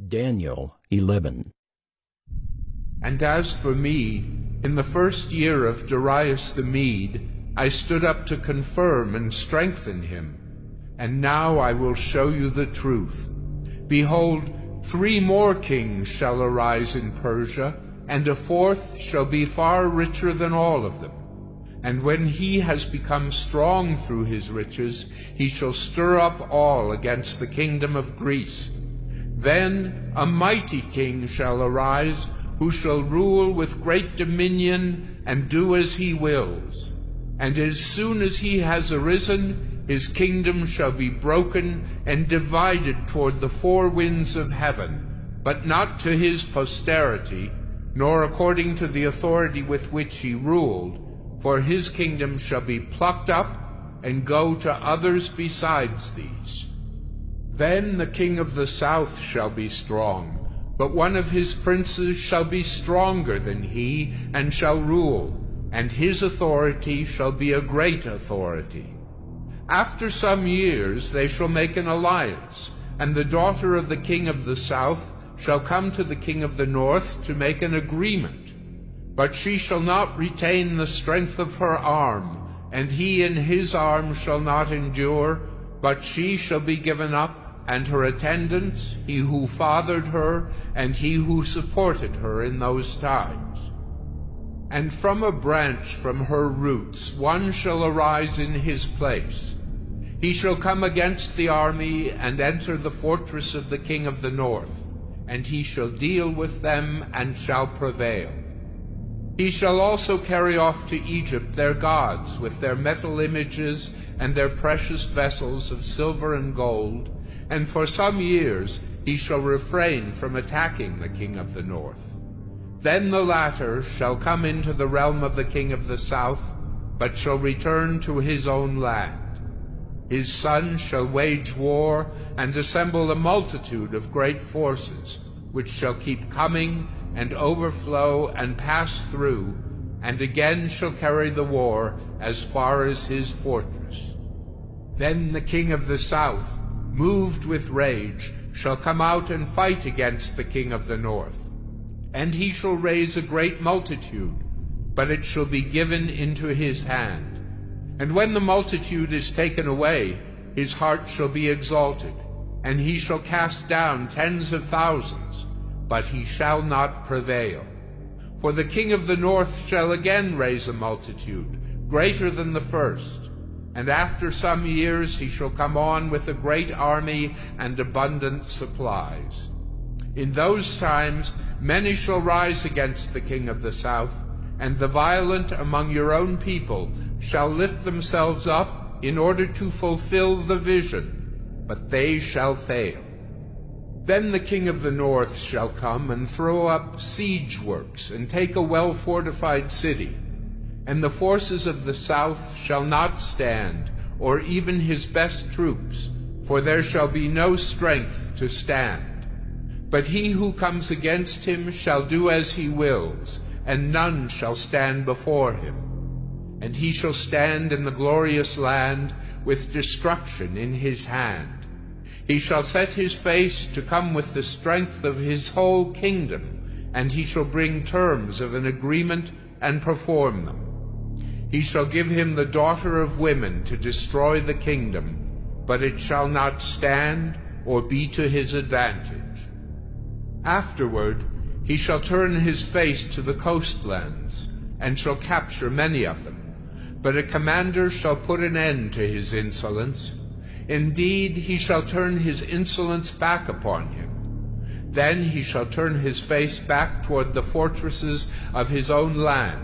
Daniel 11. And as for me, in the first year of Darius the Mede, I stood up to confirm and strengthen him. And now I will show you the truth. Behold, 3 more kings shall arise in Persia, and a 4th shall be far richer than all of them. And when he has become strong through his riches, he shall stir up all against the kingdom of Greece. Then a mighty king shall arise, who shall rule with great dominion and do as he wills. And as soon as he has arisen, his kingdom shall be broken and divided toward the 4 winds of heaven, but not to his posterity, nor according to the authority with which he ruled, for his kingdom shall be plucked up and go to others besides these. Then the king of the south shall be strong, but one of his princes shall be stronger than he, and shall rule, and his authority shall be a great authority. After some years they shall make an alliance, and the daughter of the king of the south shall come to the king of the north to make an agreement. But she shall not retain the strength of her arm, and he in his arm shall not endure, but she shall be given up, and her attendants, he who fathered her, and he who supported her in those times. And from a branch from her roots one shall arise in his place. He shall come against the army, and enter the fortress of the king of the north, and he shall deal with them, and shall prevail. He shall also carry off to Egypt their gods, with their metal images, and their precious vessels of silver and gold, and for some years he shall refrain from attacking the king of the north. Then the latter shall come into the realm of the king of the south, but shall return to his own land. His son shall wage war, and assemble a multitude of great forces, which shall keep coming, and overflow, and pass through, and again shall carry the war as far as his fortress. Then the king of the south, moved with rage, shall come out and fight against the king of the north. And he shall raise a great multitude, but it shall be given into his hand. And when the multitude is taken away, his heart shall be exalted, and he shall cast down tens of thousands, but he shall not prevail. For the king of the north shall again raise a multitude, greater than the first. And after some years he shall come on with a great army and abundant supplies. In those times many shall rise against the king of the south, and the violent among your own people shall lift themselves up in order to fulfill the vision, but they shall fail. Then the king of the north shall come and throw up siege works, and take a well-fortified city. And the forces of the south shall not stand, or even his best troops, for there shall be no strength to stand. But he who comes against him shall do as he wills, and none shall stand before him. And he shall stand in the glorious land, with destruction in his hand. He shall set his face to come with the strength of his whole kingdom, and he shall bring terms of an agreement and perform them. He shall give him the daughter of women to destroy the kingdom, but it shall not stand or be to his advantage. Afterward he shall turn his face to the coastlands, and shall capture many of them. But a commander shall put an end to his insolence. Indeed, he shall turn his insolence back upon him. Then he shall turn his face back toward the fortresses of his own land,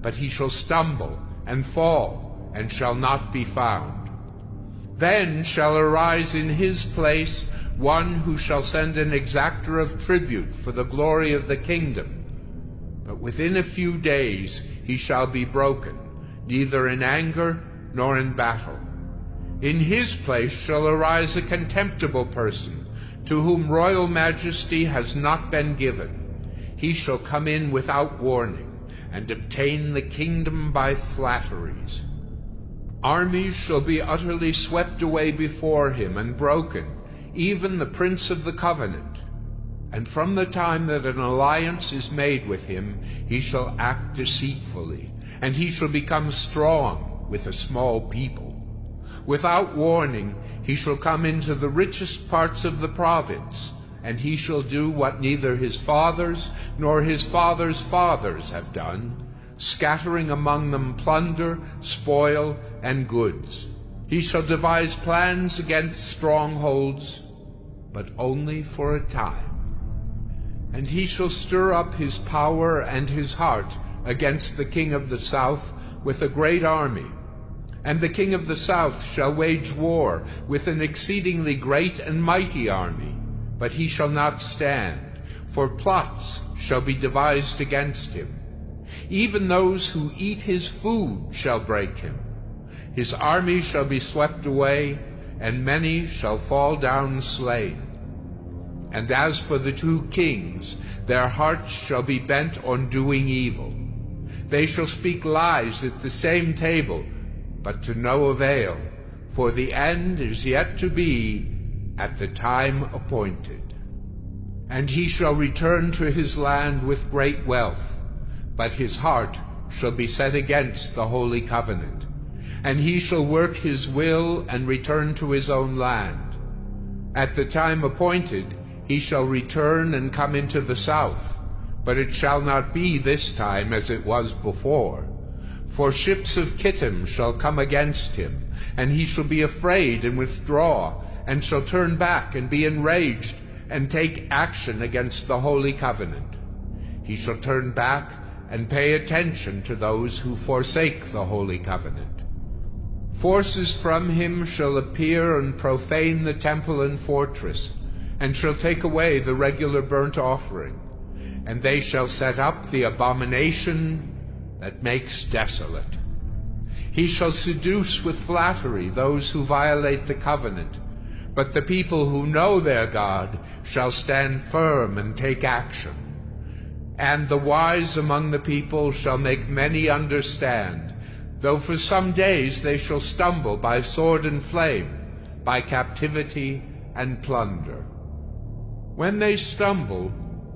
but he shall stumble and fall, and shall not be found. Then shall arise in his place one who shall send an exactor of tribute for the glory of the kingdom. But within a few days he shall be broken, neither in anger nor in battle. In his place shall arise a contemptible person, to whom royal majesty has not been given. He shall come in without warning, and obtain the kingdom by flatteries. Armies shall be utterly swept away before him and broken, even the prince of the covenant. And from the time that an alliance is made with him, he shall act deceitfully, and he shall become strong with a small people. Without warning, he shall come into the richest parts of the province, and he shall do what neither his fathers nor his fathers' fathers have done, scattering among them plunder, spoil, and goods. He shall devise plans against strongholds, but only for a time. And he shall stir up his power and his heart against the king of the south with a great army. And the king of the south shall wage war with an exceedingly great and mighty army, but he shall not stand, for plots shall be devised against him. Even those who eat his food shall break him. His army shall be swept away, and many shall fall down slain. And as for the two kings, their hearts shall be bent on doing evil. They shall speak lies at the same table, but to no avail, for the end is yet to be at the time appointed. And he shall return to his land with great wealth, but his heart shall be set against the holy covenant. And he shall work his will and return to his own land. At the time appointed, he shall return and come into the south, but it shall not be this time as it was before. For ships of Kittim shall come against him, and he shall be afraid and withdraw, and shall turn back and be enraged, and take action against the holy covenant. He shall turn back and pay attention to those who forsake the holy covenant. Forces from him shall appear and profane the temple and fortress, and shall take away the regular burnt offering, and they shall set up the abomination that makes desolate. He shall seduce with flattery those who violate the covenant, but the people who know their God shall stand firm and take action. And the wise among the people shall make many understand, though for some days they shall stumble by sword and flame, by captivity and plunder. When they stumble,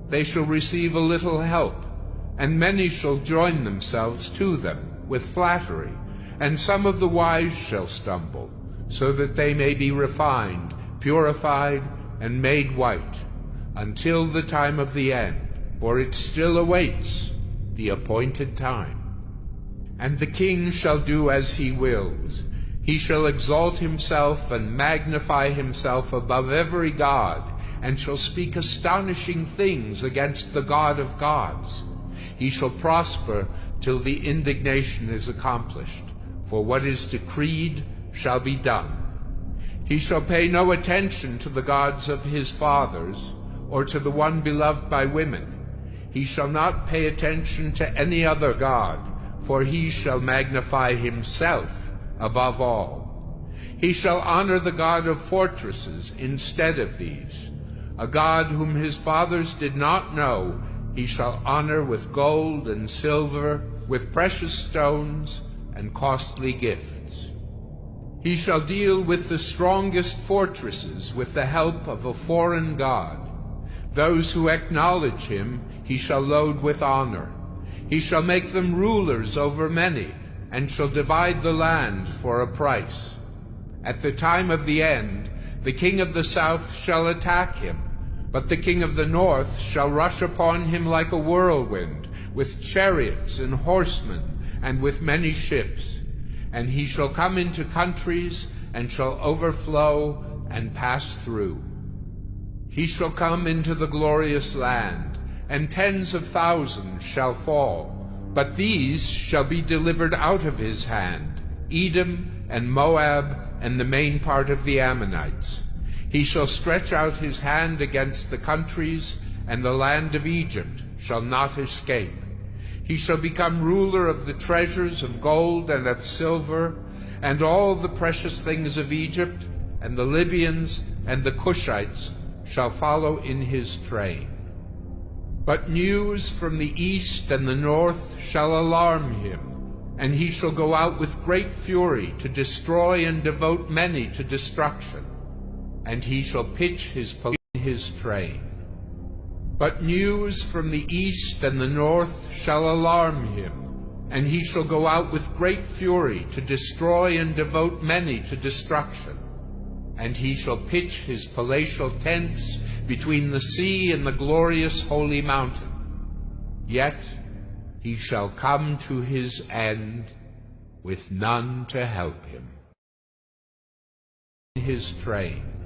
they shall receive a little help, and many shall join themselves to them with flattery, and some of the wise shall stumble, so that they may be refined, purified, and made white, until the time of the end, for it still awaits the appointed time. And the king shall do as he wills. He shall exalt himself and magnify himself above every god, and shall speak astonishing things against the God of gods. He shall prosper till the indignation is accomplished, for what is decreed shall be done. He shall pay no attention to the gods of his fathers, or to the one beloved by women. He shall not pay attention to any other god, for he shall magnify himself above all. He shall honor the God of fortresses instead of these. A God whom his fathers did not know, he shall honor with gold and silver, with precious stones and costly gifts. He shall deal with the strongest fortresses with the help of a foreign god. Those who acknowledge him he shall load with honor. He shall make them rulers over many, and shall divide the land for a price. At the time of the end, the king of the south shall attack him, but the king of the north shall rush upon him like a whirlwind, with chariots and horsemen, and with many ships. And he shall come into countries, and shall overflow and pass through. He shall come into the glorious land, and tens of thousands shall fall, but these shall be delivered out of his hand, Edom and Moab and the main part of the Ammonites. He shall stretch out his hand against the countries, and the land of Egypt shall not escape. He shall become ruler of the treasures of gold and of silver, and all the precious things of Egypt, and the Libyans and the Cushites shall follow in his train. But news from the east and the north shall alarm him, and he shall go out with great fury to destroy and devote many to destruction, and he shall pitch his in his train. But news from the east and the north shall alarm him, and he shall go out with great fury to destroy and devote many to destruction. And he shall pitch his palatial tents between the sea and the glorious holy mountain. Yet he shall come to his end with none to help him. In his train